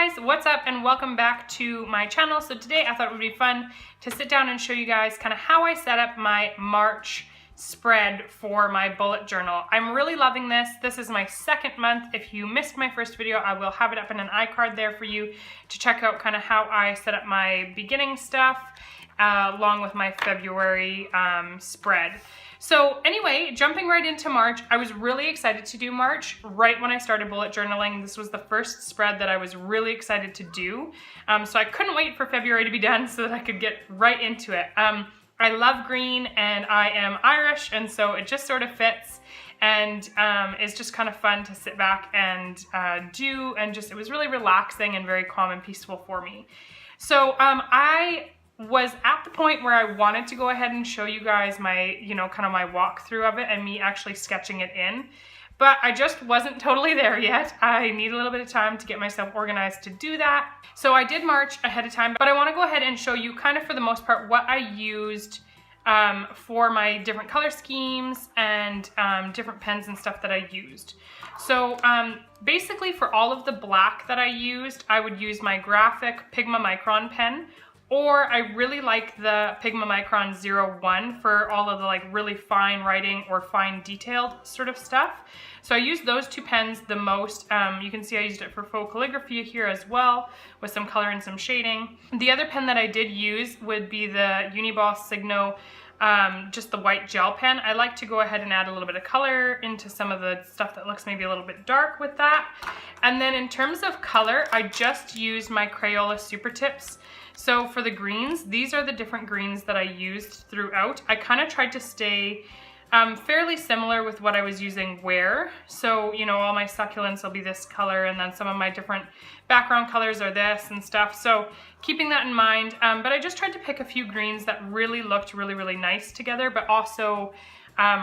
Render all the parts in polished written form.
guys, what's up and welcome back to my channel. So today I thought it would be fun to sit down and show you guys kind of how I set up my March spread for my bullet journal. I'm really loving this. This is my second month. If you missed my first video, I will have it up in an iCard there for you to check out kind of how I set up my beginning stuff along with my February spread. So anyway, jumping right into March, I was really excited to do March right when I started bullet journaling. This was the first spread that I was really excited to do. So I couldn't wait for February to be done so that I could get right into it. I love green and I am Irish, and so it just sort of fits, and it's just kind of fun to sit back and do, and just, it was really relaxing and very calm and peaceful for me. So I was at the point where I wanted to go ahead and show you guys my, kind of my walkthrough of it and me actually sketching it in, but I just wasn't totally there yet. I need a little bit of time to get myself organized to do that. So I did March ahead of time, but I want to go ahead and show you kind of for the most part what I used for my different color schemes and different pens and stuff that I used. So basically for all of the black that I used, I would use my graphic Pigma Micron pen, or I really like the Pigma Micron 01 for all of the like really fine writing or fine detailed sort of stuff. So I used those two pens the most. You can see I used it for faux calligraphy here as well with some color and some shading. The other pen that I did use would be the Uniball Signo, just the white gel pen. I like to go ahead and add a little bit of color into some of the stuff that looks maybe a little bit dark with that. And then in terms of color, I just used my Crayola Super Tips. So for the greens, these are the different greens that I used throughout. I kind of tried to stay fairly similar with what I was using where. So, all my succulents will be this color, and then some of my different background colors are this and stuff. So keeping that in mind, but I just tried to pick a few greens that really looked really nice together, but also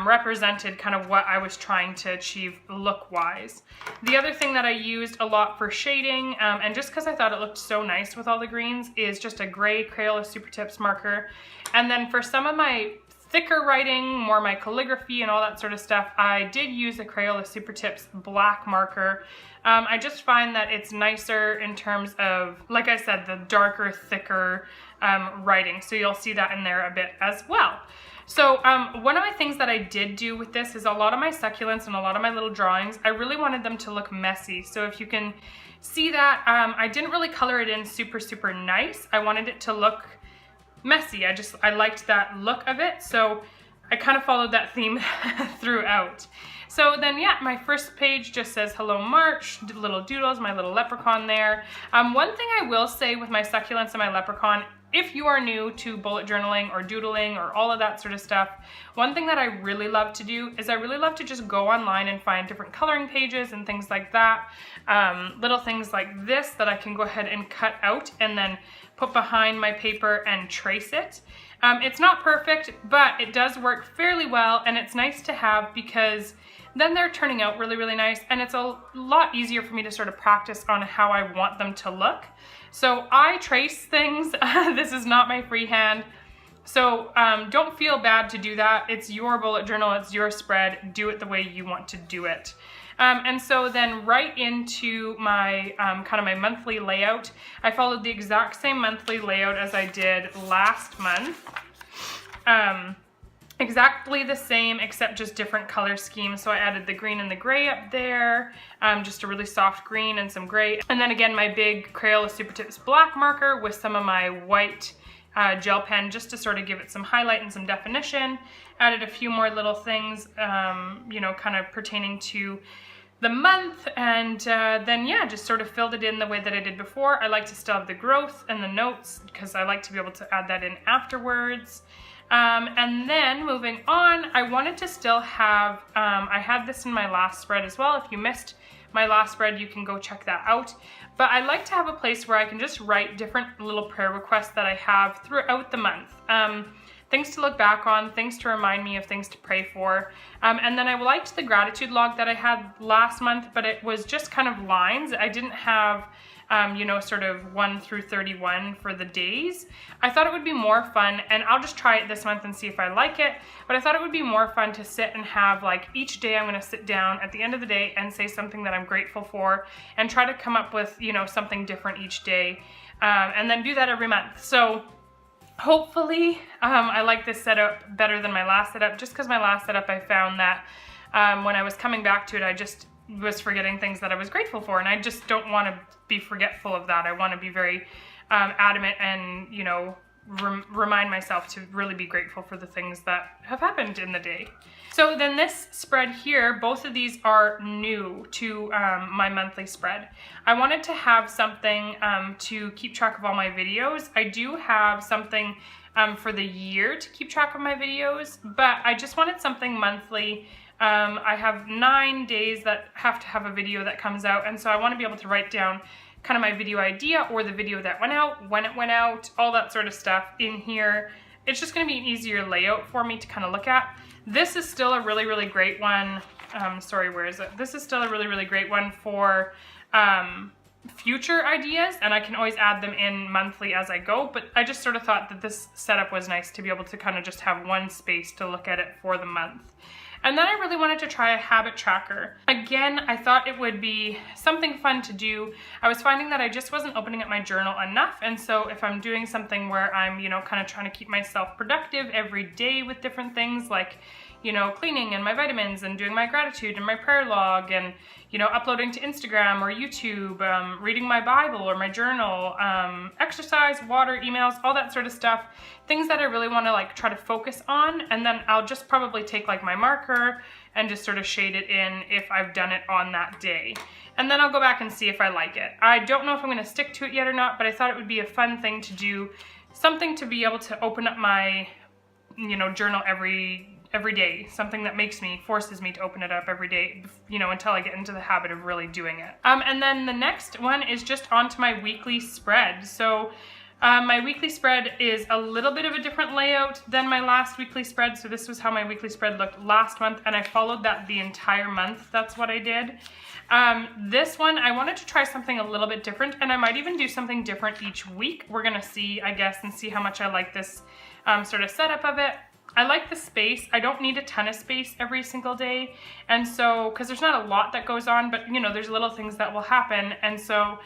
represented kind of what I was trying to achieve look-wise. The other thing that I used a lot for shading, and just because I thought it looked so nice with all the greens, is just a gray Crayola Super Tips marker. And then for some of my thicker writing, more my calligraphy and all that sort of stuff, I did use a Crayola Super Tips black marker. I just find that it's nicer in terms of, like I said, the darker, thicker writing. So you'll see that in there a bit as well. So one of my things that I did do with this is a lot of my succulents and a lot of my little drawings, I really wanted them to look messy. So if you can see that, I didn't really color it in super nice. I wanted it to look messy. I liked that look of it. So I kind of followed that theme throughout. So then, yeah, my first page just says Hello March, little doodles, my little leprechaun there. One thing I will say with my succulents and my leprechaun, if you are new to bullet journaling or doodling or all of that sort of stuff, one thing that I really love to do is I really love to just go online and find different coloring pages and things like that. Little things like this that I can go ahead and cut out and then put behind my paper and trace it. It's not perfect, but it does work fairly well, and it's nice to have because then they're turning out really nice, and it's a lot easier for me to sort of practice on how I want them to look. So I trace things. This is not my freehand. So don't feel bad to do that. It's your bullet journal, it's your spread. Do it the way you want to do it. And so then right into my kind of my monthly layout, I followed the exact same monthly layout as I did last month. Exactly the same, except just different color schemes. So I added the green and the gray up there, just a really soft green and some gray. And then again, my big Crayola Super Tips black marker with some of my white gel pen, just to sort of give it some highlight and some definition. Added a few more little things, kind of pertaining to the month, and then yeah, just sort of filled it in the way that I did before. I like to still have the growth and the notes because I like to be able to add that in afterwards. And then moving on, I wanted to still have, I had this in my last spread as well. If you missed my last spread, you can go check that out. But I like to have a place where I can just write different little prayer requests that I have throughout the month. things to look back on, things to remind me of things to pray for. And then I liked the gratitude log that I had last month, but it was just kind of lines. I didn't have you know, sort of 1 through 31 for the days. I thought it would be more fun, and I'll just try it this month and see if I like it, but I thought it would be more fun to sit and have, like, each day I'm going to sit down at the end of the day and say something that I'm grateful for and try to come up with, you know, something different each day, and then do that every month. So hopefully I like this setup better than my last setup, just because my last setup I found that when I was coming back to it, I just was forgetting things that I was grateful for, and I just don't want to be forgetful of that. I want to be very adamant and, you know, remind myself to really be grateful for the things that have happened in the day. So then this spread here, both of these are new to my monthly spread. I wanted to have something to keep track of all my videos. I do have something for the year to keep track of my videos, but I just wanted something monthly. I have 9 days that have to have a video that comes out, and so I want to be able to write down kind of my video idea or the video that went out, when it went out, all that sort of stuff in here. It's just going to be an easier layout for me to kind of look at. This is still a really, really great one. Sorry, where is it? This is still a really, really great one for future ideas, and I can always add them in monthly as I go, but I just sort of thought that this setup was nice to be able to kind of just have one space to look at it for the month. And then I really wanted to try a habit tracker. Again, I thought it would be something fun to do. I was finding that I just wasn't opening up my journal enough, and so if I'm doing something where I'm, you know, kind of trying to keep myself productive every day with different things like, you know, cleaning and my vitamins and doing my gratitude and my prayer log and, you know, uploading to Instagram or YouTube, reading my Bible or my journal, exercise, water, emails, all that sort of stuff. Things that I really want to like try to focus on, and then I'll just probably take like my marker and just sort of shade it in if I've done it on that day. And then I'll go back and see if I like it. I don't know if I'm going to stick to it yet or not, but I thought it would be a fun thing to do, something to be able to open up my, you know, journal every day, something that forces me to open it up every day, you know, until I get into the habit of really doing it. And then the next one is just onto my weekly spread. So my weekly spread is a little bit of a different layout than my last weekly spread. So this was how my weekly spread looked last month, and I followed that the entire month. That's what I did. This one, I wanted to try something a little bit different, and I might even do something different each week. We're gonna see, I guess, and see how much I like this sort of setup of it. I like the space. I don't need a ton of space every single day, and so, because there's not a lot that goes on, but you know, there's little things that will happen, and so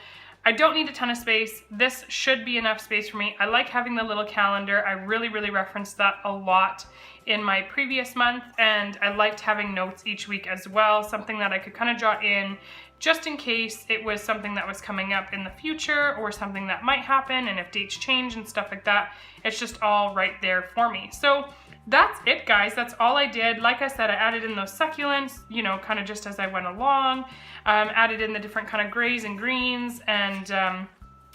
I don't need a ton of space. This should be enough space for me. I like having the little calendar. I really, really referenced that a lot in my previous month, and I liked having notes each week as well, something that I could kind of jot in just in case it was something that was coming up in the future or something that might happen, and if dates change and stuff like that, it's just all right there for me. So that's it, guys. That's all I did. Like I said, I added in those succulents, you know, kind of just as I went along, added in the different kind of grays and greens and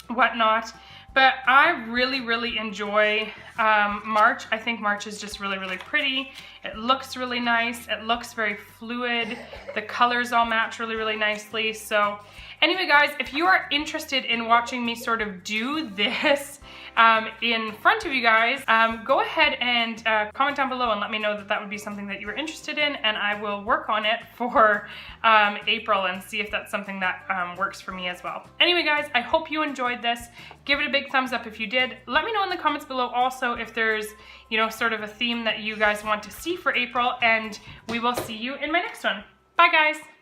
whatnot. But I really, really enjoy March. I think March is just really, really pretty. It looks really nice. It looks very fluid. The colors all match really, really nicely. So anyway, guys, if you are interested in watching me sort of do this in front of you guys, go ahead and comment down below and let me know that that would be something that you were interested in, and I will work on it for April and see if that's something that works for me as well. Anyway, guys, I hope you enjoyed this. Give it a big thumbs up if you did. Let me know in the comments below also if there's, you know, sort of a theme that you guys want to see for April, and we will see you in my next one. Bye, guys.